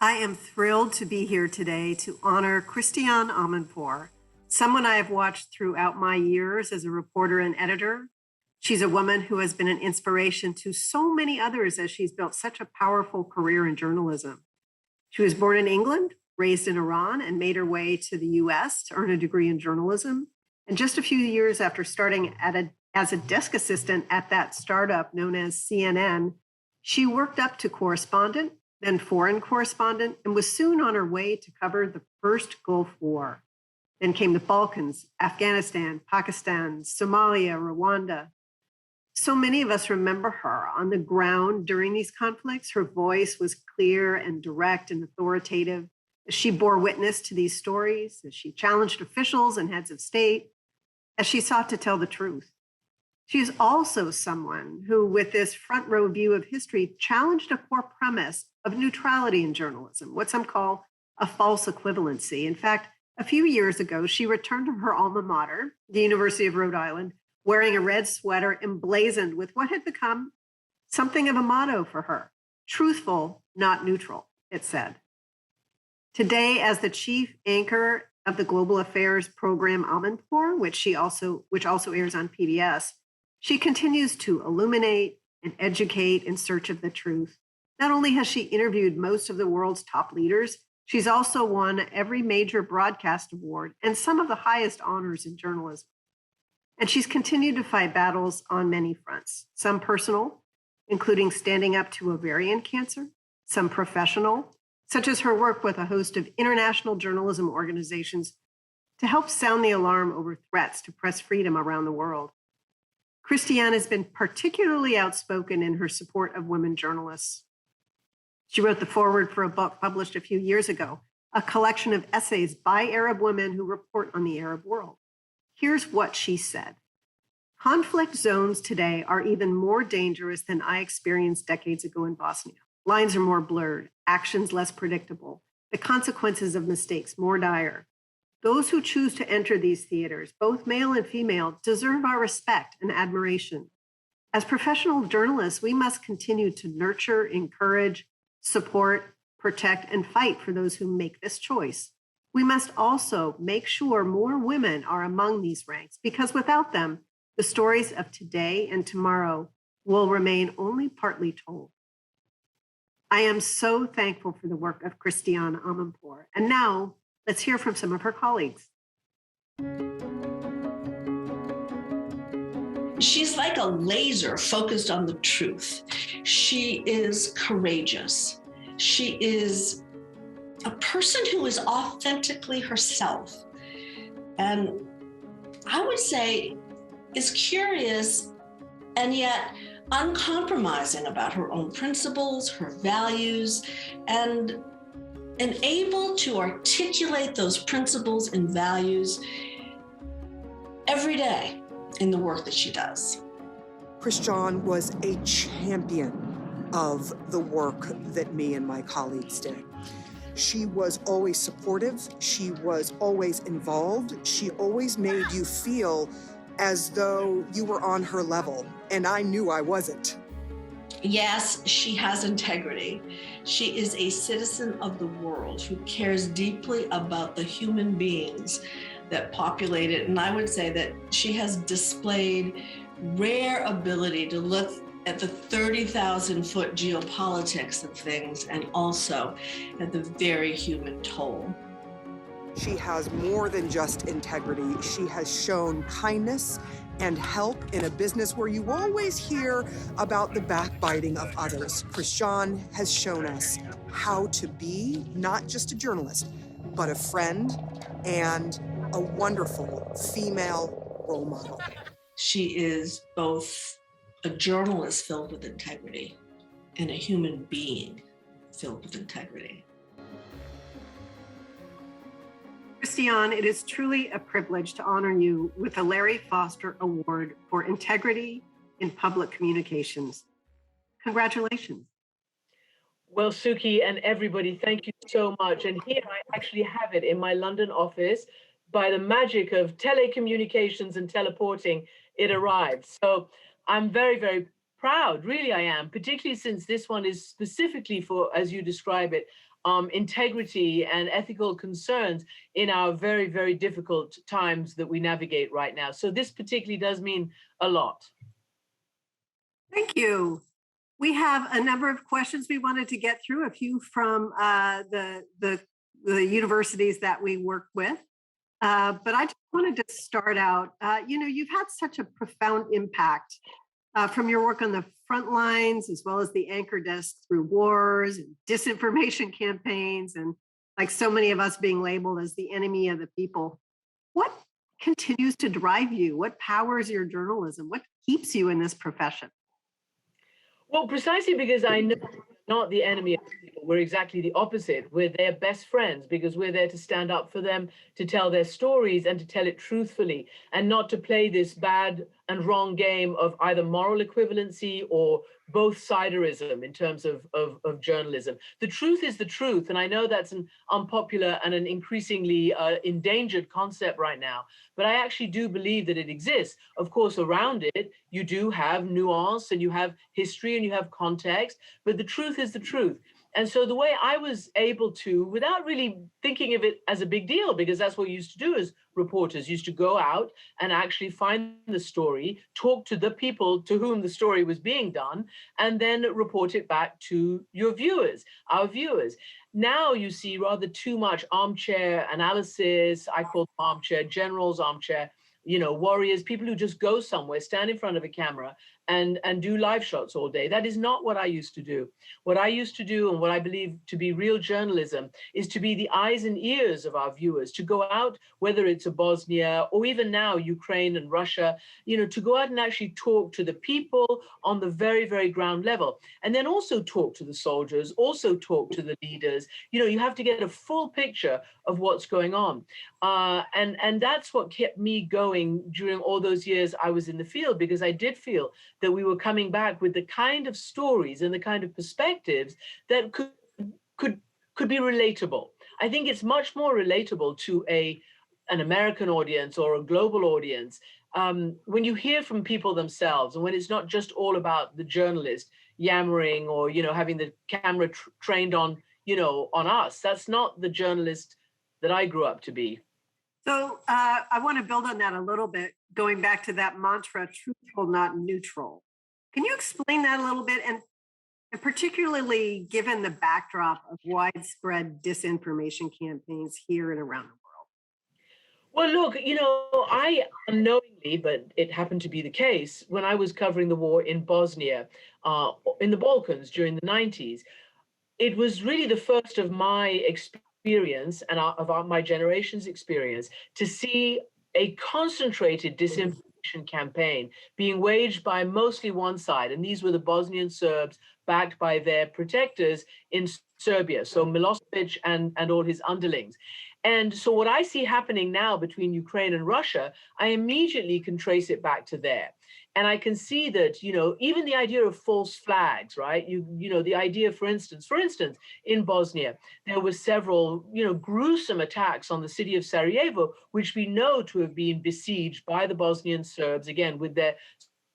I am thrilled to be here today to honor Christiane Amanpour, someone I have watched throughout my years as a reporter and editor. She's a woman who has been an inspiration to so many others as she's built such a powerful career in journalism. She was born in England, raised in Iran, and made her way to the US to earn a degree in journalism. And just a few years after starting as a desk assistant at that startup known as CNN, she worked up to correspondent, then foreign correspondent, and was soon on her way to cover the first Gulf War. Then came the Balkans, Afghanistan, Pakistan, Somalia, Rwanda. So many of us remember her on the ground during these conflicts. Her voice was clear and direct and authoritative as she bore witness to these stories, as she challenged officials and heads of state, as she sought to tell the truth. She is also someone who, with this front row view of history, challenged a core premise of neutrality in journalism, what some call a false equivalency. In fact, a few years ago, she returned to her alma mater, the University of Rhode Island, wearing a red sweater emblazoned with what had become something of a motto for her: truthful, not neutral, it said. Today, as the chief anchor of the Global Affairs program Amanpour, which also airs on PBS, she continues to illuminate and educate in search of the truth. Not only has she interviewed most of the world's top leaders, she's also won every major broadcast award and some of the highest honors in journalism. And she's continued to fight battles on many fronts, some personal, including standing up to ovarian cancer, some professional, such as her work with a host of international journalism organizations to help sound the alarm over threats to press freedom around the world. Christiane has been particularly outspoken in her support of women journalists. She wrote the foreword for a book published a few years ago, a collection of essays by Arab women who report on the Arab world. Here's what she said. Conflict zones today are even more dangerous than I experienced decades ago in Bosnia. Lines are more blurred, actions less predictable, the consequences of mistakes more dire. Those who choose to enter these theaters, both male and female, deserve our respect and admiration. As professional journalists, we must continue to nurture, encourage, support, protect, and fight for those who make this choice. We must also make sure more women are among these ranks, because without them, the stories of today and tomorrow will remain only partly told. I am so thankful for the work of Christiane Amanpour. And now, let's hear from some of her colleagues. She's like a laser focused on the truth. She is courageous. She is a person who is authentically herself. And I would say is curious and yet uncompromising about her own principles, her values, and able to articulate those principles and values every day in the work that she does. Christiane was a champion of the work that me and my colleagues did. She was always supportive. She was always involved. She always made you feel as though you were on her level, and I knew I wasn't. Yes, she has integrity. She is a citizen of the world who cares deeply about the human beings that populate it. And I would say that she has displayed rare ability to look at the 30,000-foot geopolitics of things and also at the very human toll. She has more than just integrity. She has shown kindness and help in a business where you always hear about the backbiting of others. Christiane has shown us how to be not just a journalist, but a friend and a wonderful female role model. She is both a journalist filled with integrity and a human being filled with integrity. Christiane, it is truly a privilege to honor you with the Larry Foster Award for Integrity in Public Communications. Congratulations. Well, Suki and everybody, thank you so much. And here I actually have it in my London office. By the magic of telecommunications and teleporting, it arrived. So I'm very, very proud, really I am, particularly since this one is specifically for, as you describe it, integrity and ethical concerns in our very, very difficult times that we navigate right now. So this particularly does mean a lot. Thank you. We have a number of questions we wanted to get through, a few from the universities that we work with. But I just wanted to start out, you've had such a profound impact from your work on the front lines, as well as the anchor desk through wars and disinformation campaigns, and like so many of us being labeled as the enemy of the people. What continues to drive you? What powers your journalism? What keeps you in this profession? Well, precisely because I know we're not the enemy of people. We're exactly the opposite. We're their best friends because we're there to stand up for them, to tell their stories and to tell it truthfully, and not to play this bad and wrong game of either moral equivalency or both-siderism in terms of journalism. The truth is the truth. And I know that's an unpopular and an increasingly endangered concept right now, but I actually do believe that it exists. Of course, around it, you do have nuance and you have history and you have context, but the truth is the truth. And so the way I was able to, without really thinking of it as a big deal, because that's what we used to do as reporters, used to go out and actually find the story, talk to the people to whom the story was being done, and then report it back to your viewers, our viewers. Now you see rather too much armchair analysis. I call them armchair generals, armchair warriors, people who just go somewhere, stand in front of a camera and do live shots all day. That is not what I used to do. What I used to do, and what I believe to be real journalism, is to be the eyes and ears of our viewers, to go out, whether it's a Bosnia or even now Ukraine and Russia, to go out and actually talk to the people on the very, very ground level. And then also talk to the soldiers, also talk to the leaders. You have to get a full picture of what's going on. And that's what kept me going during all those years I was in the field, because I did feel that we were coming back with the kind of stories and the kind of perspectives that could be relatable. I think it's much more relatable to an American audience or a global audience when you hear from people themselves, and when it's not just all about the journalist yammering or having the camera trained on us. That's not the journalist that I grew up to be. So I want to build on that a little bit, going back to that mantra, truthful, not neutral. Can you explain that a little bit? And particularly given the backdrop of widespread disinformation campaigns here and around the world? Well, look, I unknowingly, but it happened to be the case, when I was covering the war in Bosnia, in the Balkans during the 90s, it was really the first of my experience and of my generation's experience to see a concentrated disinformation campaign being waged by mostly one side. And these were the Bosnian Serbs backed by their protectors in Serbia. So Milosevic and all his underlings. And so what I see happening now between Ukraine and Russia, I immediately can trace it back to there. And I can see that, even the idea of false flags, right? The idea, for instance, in Bosnia, there were several, gruesome attacks on the city of Sarajevo, which we know to have been besieged by the Bosnian Serbs, again, with their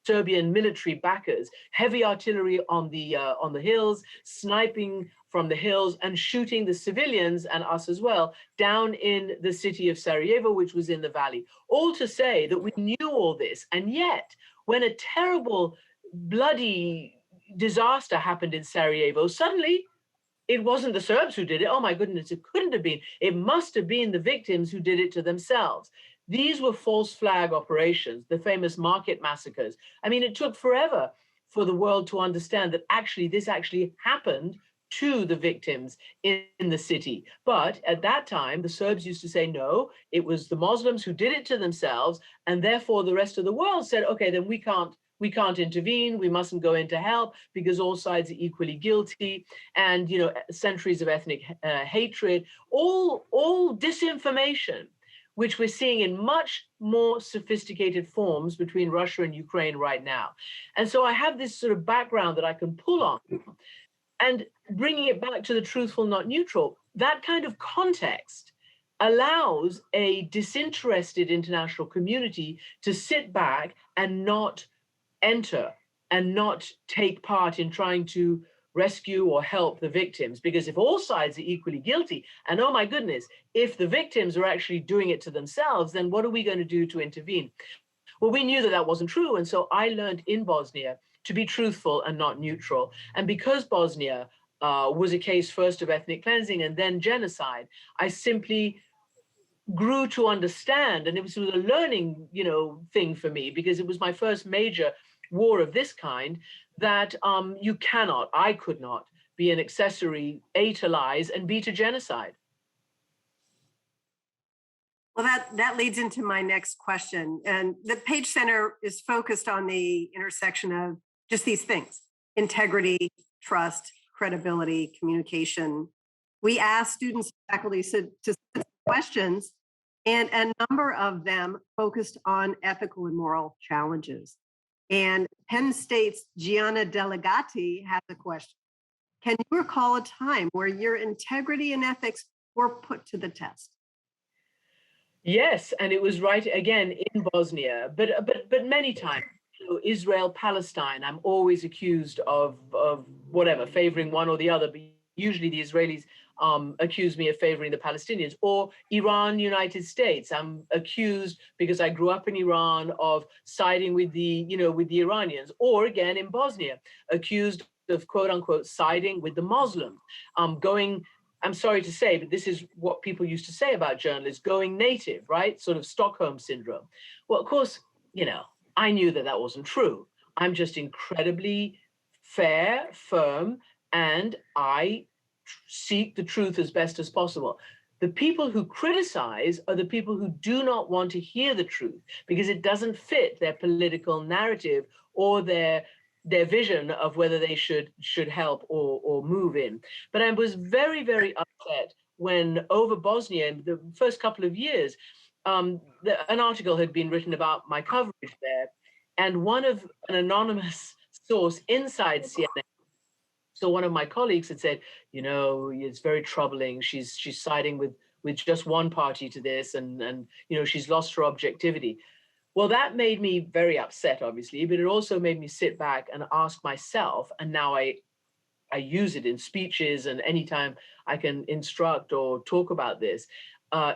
Serbian military backers, heavy artillery on the hills, sniping from the hills and shooting the civilians and us as well down in the city of Sarajevo, which was in the valley. All to say that we knew all this, and yet when a terrible, bloody disaster happened in Sarajevo, suddenly it wasn't the Serbs who did it. Oh my goodness, it couldn't have been. It must have been the victims who did it to themselves. These were false flag operations, the famous market massacres. I mean, it took forever for the world to understand that this actually happened to the victims in the city. But at that time, the Serbs used to say, no, it was the Muslims who did it to themselves. And therefore the rest of the world said, okay, then we can't intervene. We mustn't go in to help because all sides are equally guilty. And, centuries of ethnic hatred, all disinformation, which we're seeing in much more sophisticated forms between Russia and Ukraine right now. And so I have this sort of background that I can pull on. And bringing it back to the truthful, not neutral, that kind of context allows a disinterested international community to sit back and not enter and not take part in trying to rescue or help the victims. Because if all sides are equally guilty, and oh my goodness, if the victims are actually doing it to themselves, then what are we going to do to intervene? Well, we knew that that wasn't true. And so I learned in Bosnia to be truthful and not neutral. And because Bosnia was a case first of ethnic cleansing and then genocide, I simply grew to understand, and it was a learning, thing for me, because it was my first major war of this kind, that I could not be an accessory, A, to lies, and B, to genocide. Well, that leads into my next question. And the Page Center is focused on the intersection of just these things: integrity, trust, credibility, communication. We ask students and faculty to submit questions, and a number of them focused on ethical and moral challenges. And Penn State's Gianna Delegati has a question. Can you recall a time where your integrity and ethics were put to the test? Yes, and it was right again in Bosnia, but many times. Israel, Palestine, I'm always accused of whatever, favoring one or the other, but usually the Israelis accuse me of favoring the Palestinians. Or Iran, United States, I'm accused, because I grew up in Iran, of siding with the Iranians. Or again in Bosnia, accused of quote unquote siding with the Muslims, I'm sorry to say, but this is what people used to say about journalists, going native, right? Sort of Stockholm syndrome. Well, of course, I knew that that wasn't true. I'm just incredibly fair, firm, and I seek the truth as best as possible. The people who criticize are the people who do not want to hear the truth because it doesn't fit their political narrative or their vision of whether they should help or move in. But I was very, very upset when over Bosnia, in the first couple of years, an article had been written about my coverage there, and an anonymous source inside CNN, so one of my colleagues had said, it's very troubling. She's siding with just one party to this, and she's lost her objectivity. Well, that made me very upset, obviously, but it also made me sit back and ask myself, and now I use it in speeches and anytime I can instruct or talk about this,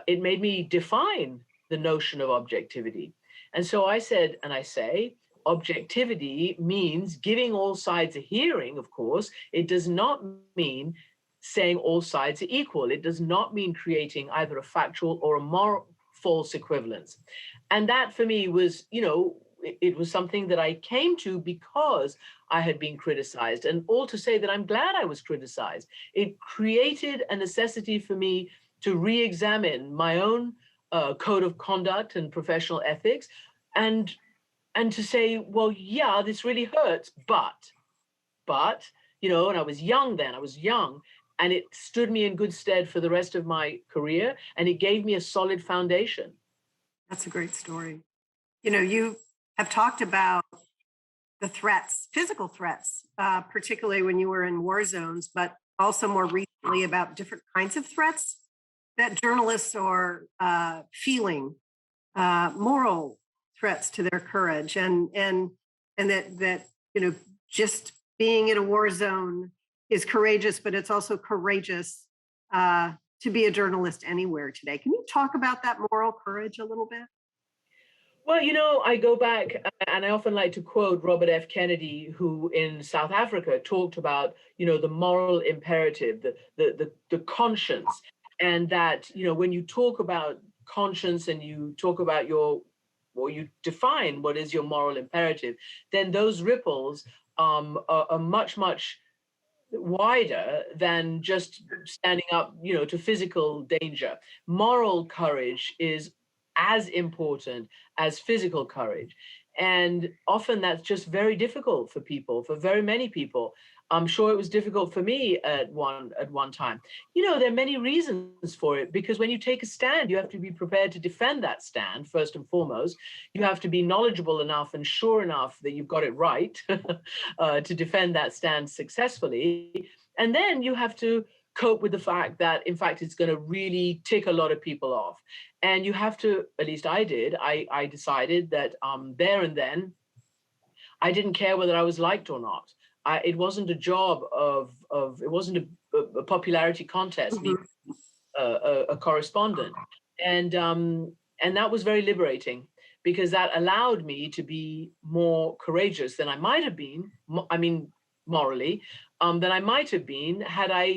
it made me define the notion of objectivity. And so I said, and I say, objectivity means giving all sides a hearing, of course. It does not mean saying all sides are equal. It does not mean creating either a factual or a moral false equivalence. And that for me was, it was something that I came to because I had been criticized. And all to say that I'm glad I was criticized. It created a necessity for me to re-examine my own code of conduct and professional ethics, and to say, well, yeah, this really hurts, but, and I was young then, and it stood me in good stead for the rest of my career, and it gave me a solid foundation. That's a great story. You have talked about the threats, physical threats, particularly when you were in war zones, but also more recently about different kinds of threats that journalists are feeling, moral threats to their courage, and that just being in a war zone is courageous, but it's also courageous to be a journalist anywhere today. Can you talk about that moral courage a little bit? Well, I go back and I often like to quote Robert F. Kennedy, who in South Africa talked about, the moral imperative, the conscience, and that, when you talk about conscience and you talk about you define what is your moral imperative, then those ripples are much, much wider than just standing up, to physical danger. Moral courage is as important as physical courage. And often that's just very difficult for very many people. I'm sure it was difficult for me at one time. There are many reasons for it, because when you take a stand, you have to be prepared to defend that stand, first and foremost. You have to be knowledgeable enough and sure enough that you've got it right to defend that stand successfully. And then you have to cope with the fact that, in fact, it's going to really tick a lot of people off. And you have to, at least I did, I decided that there and then, I didn't care whether I was liked or not. It wasn't a job it wasn't a popularity contest, me Mhm. a correspondent. And that was very liberating because that allowed me to be more courageous than I might have been, I mean, morally, than I might have been had I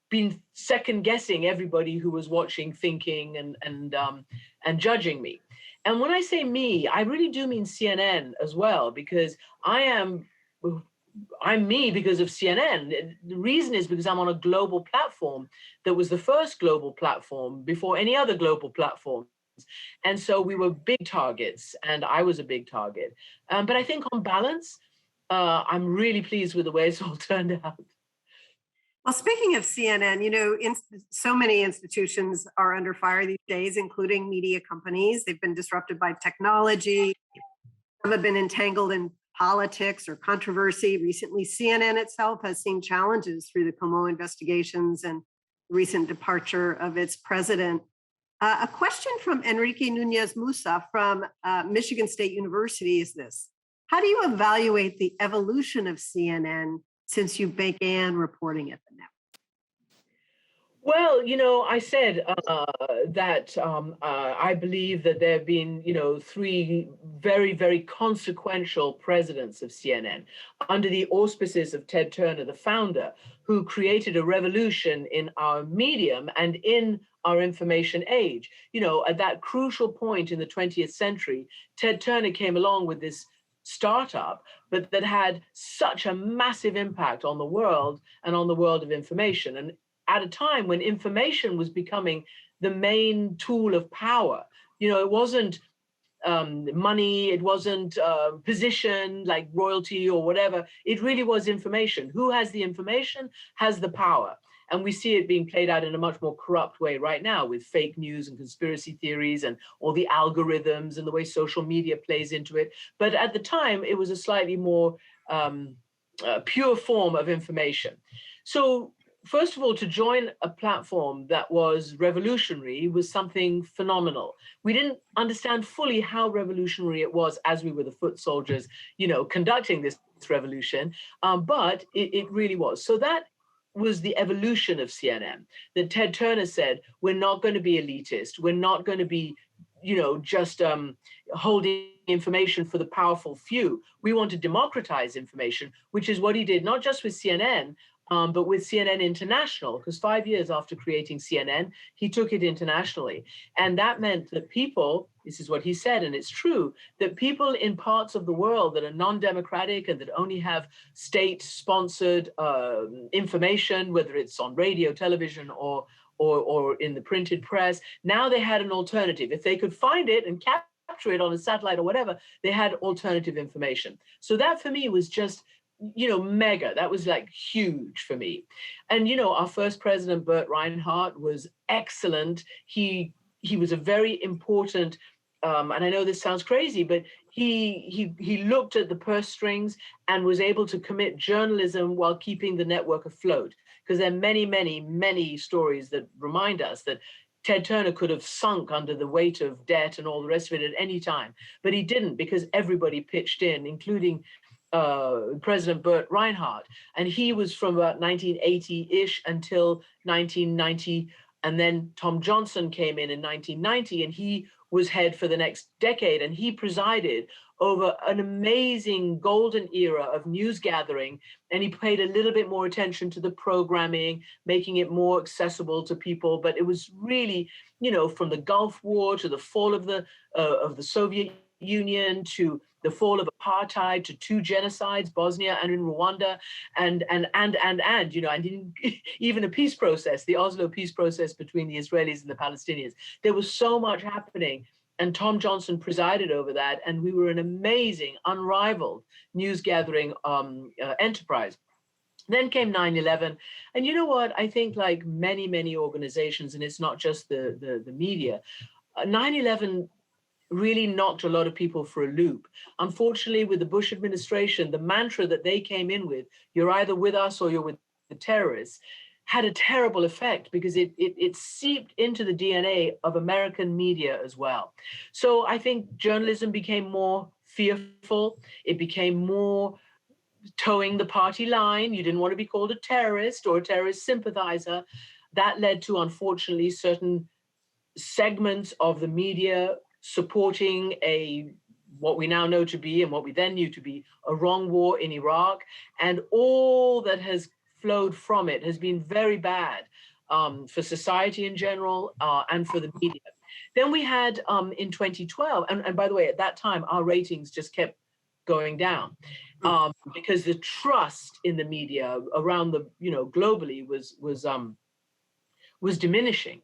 been second guessing everybody who was watching, thinking, and judging me. And when I say me, I really do mean CNN as well, because I'm me because of CNN. The reason is because I'm on a global platform that was the first global platform before any other global platform. And so we were big targets, and I was a big target. But I think on balance, I'm really pleased with the way it's all turned out. Well, speaking of CNN, so many institutions are under fire these days, including media companies. They've been disrupted by technology. Some have been entangled in politics or controversy. Recently, CNN itself has seen challenges through the Como investigations and recent departure of its president. A question from Enrique Nunez Musa from Michigan State University is this: how do you evaluate the evolution of CNN since you began reporting at the network? Well, I said that I believe that there have been, three very, very consequential presidents of CNN under the auspices of Ted Turner, the founder, who created a revolution in our medium and in our information age. At that crucial point in the 20th century, Ted Turner came along with this startup, but that had such a massive impact on the world and on the world of information. And at a time when information was becoming the main tool of power. It wasn't money, it wasn't position like royalty or whatever. It really was information. Who has the information has the power. And we see it being played out in a much more corrupt way right now with fake news and conspiracy theories and all the algorithms and the way social media plays into it. But at the time, it was a slightly more pure form of information. So first of all, to join a platform that was revolutionary was something phenomenal. We didn't understand fully how revolutionary it was as we were the foot soldiers, conducting this revolution, but it really was. So that was the evolution of CNN, that Ted Turner said, we're not going to be elitist. We're not going to be, just holding information for the powerful few. We want to democratize information, which is what he did, not just with CNN, but with CNN International, because 5 years after creating CNN, he took it internationally. And that meant that people, this is what he said, and it's true, that people in parts of the world that are non-democratic and that only have state-sponsored information, whether it's on radio, television, or in the printed press, now they had an alternative. If they could find it and capture it on a satellite or whatever, they had alternative information. So that for me was just mega. That was like huge for me. And, our first president, Burt Reinhardt, was excellent. He was a very important, and I know this sounds crazy, but he looked at the purse strings and was able to commit journalism while keeping the network afloat. Because there are many, many, many stories that remind us that Ted Turner could have sunk under the weight of debt and all the rest of it at any time, but he didn't, because everybody pitched in, including President Burt Reinhardt. And he was from about 1980-ish until 1990. And then Tom Johnson came in 1990, and he was head for the next decade. And he presided over an amazing golden era of news gathering. And he paid a little bit more attention to the programming, making it more accessible to people. But it was really, from the Gulf War to the fall of the Soviet Union to the fall of apartheid to two genocides, Bosnia and in Rwanda, and even a peace process, the Oslo peace process between the Israelis and the Palestinians. There was so much happening, and Tom Johnson presided over that, and we were an amazing, unrivaled news gathering enterprise. Then came 9/11. And you know what? I think like many, many organizations, and it's not just the media, 9/11 really knocked a lot of people for a loop. Unfortunately, with the Bush administration, the mantra that they came in with, you're either with us or you're with the terrorists, had a terrible effect because it seeped into the DNA of American media as well. So I think journalism became more fearful. It became more towing the party line. You didn't want to be called a terrorist or a terrorist sympathizer. That led to, unfortunately, certain segments of the media supporting what we now know to be, and what we then knew to be, a wrong war in Iraq. And all that has flowed from it has been very bad for society in general and for the media. Then we had in 2012, and by the way, at that time, our ratings just kept going down because the trust in the media around the, globally was diminishing.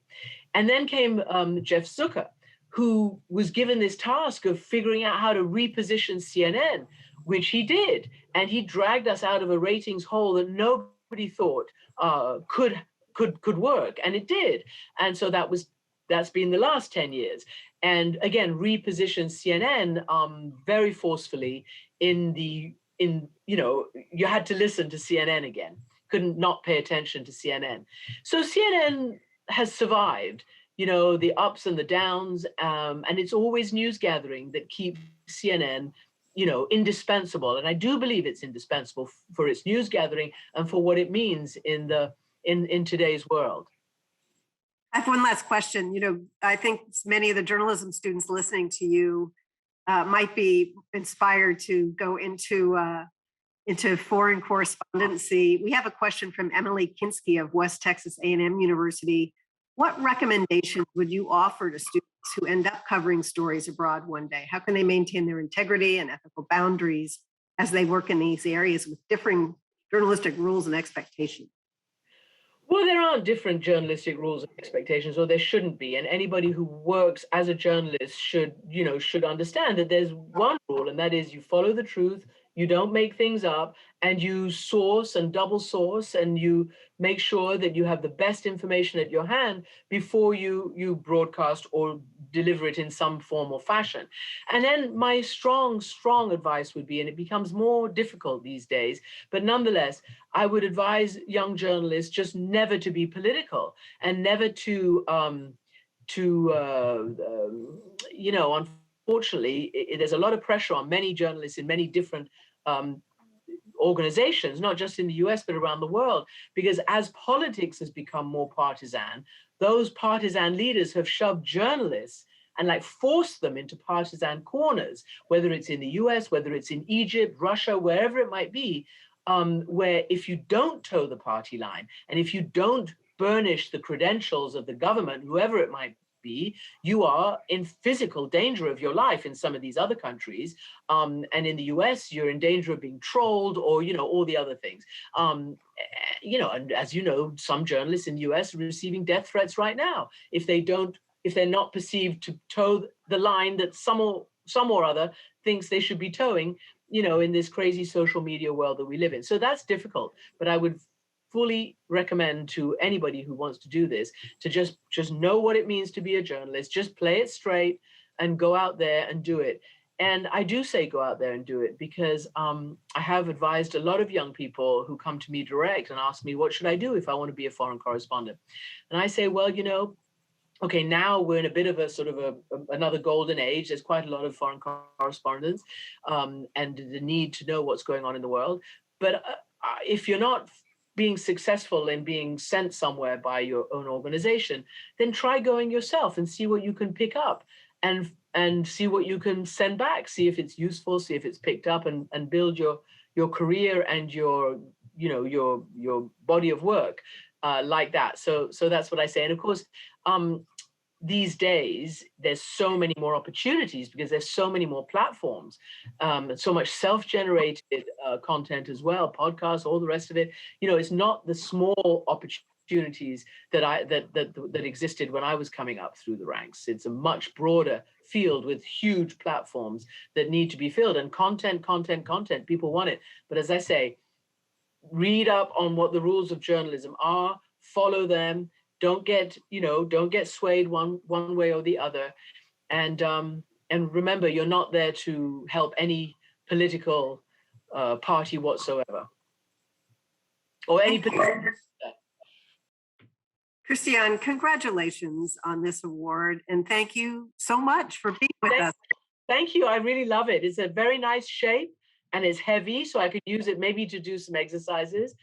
And then came Jeff Zucker, who was given this task of figuring out how to reposition CNN, which he did. And he dragged us out of a ratings hole that nobody thought could work, and it did. And so that's been the last 10 years. And again, repositioned CNN very forcefully you had to listen to CNN again, couldn't not pay attention to CNN. So CNN has survived, the ups and the downs, and it's always news gathering that keeps CNN, indispensable. And I do believe it's indispensable for its news gathering and for what it means in today's world. I have one last question. I think many of the journalism students listening to you might be inspired to go into foreign correspondency. We have a question from Emily Kinsky of West Texas A&M University. What recommendations would you offer to students who end up covering stories abroad one day? How can they maintain their integrity and ethical boundaries as they work in these areas with differing journalistic rules and expectations? Well, there aren't different journalistic rules and expectations, or there shouldn't be. And anybody who works as a journalist should understand that there's one rule, and that is you follow the truth, you don't make things up, and you source and double source, and you make sure that you have the best information at your hand before you broadcast or deliver it in some form or fashion. And then my strong advice would be, and it becomes more difficult these days, but nonetheless, I would advise young journalists just never to be political and never to unfortunately, there's a lot of pressure on many journalists in many different organizations, not just in the US, but around the world, because as politics has become more partisan, those partisan leaders have shoved journalists and forced them into partisan corners, whether it's in the US, whether it's in Egypt, Russia, wherever it might be, where if you don't toe the party line, and if you don't burnish the credentials of the government, whoever it might be, you are in physical danger of your life in some of these other countries. And in the US, you're in danger of being trolled or, all the other things. And as you know, some journalists in the US are receiving death threats right now if they're not perceived to toe the line that some or other thinks they should be towing, in this crazy social media world that we live in. So that's difficult, but I would fully recommend to anybody who wants to do this to just know what it means to be a journalist, just play it straight and go out there and do it. And I do say go out there and do it because I have advised a lot of young people who come to me direct and ask me, what should I do if I want to be a foreign correspondent? And I say, well, okay, now we're in a bit of a sort of another golden age. There's quite a lot of foreign correspondents and the need to know what's going on in the world. But if you're not being successful in being sent somewhere by your own organization, then try going yourself and see what you can pick up and see what you can send back, see if it's useful, see if it's picked up, and build your career and your body of work like that. So that's what I say. And of course, these days, there's so many more opportunities because there's so many more platforms, and so much self-generated content as well, podcasts, all the rest of it. It's not the small opportunities that existed when I was coming up through the ranks. It's a much broader field with huge platforms that need to be filled, and content. People want it. But as I say, read up on what the rules of journalism are, follow them. Don't get swayed one way or the other, and remember, you're not there to help any political party whatsoever, or any political. Christiane, congratulations on this award, and thank you so much for being with us. Thank you. I really love it. It's a very nice shape and it's heavy, so I could use it maybe to do some exercises,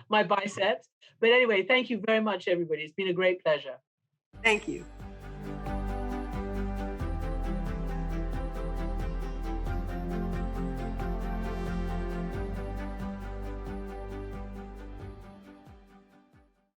my biceps. But anyway, thank you very much, everybody. It's been a great pleasure. Thank you.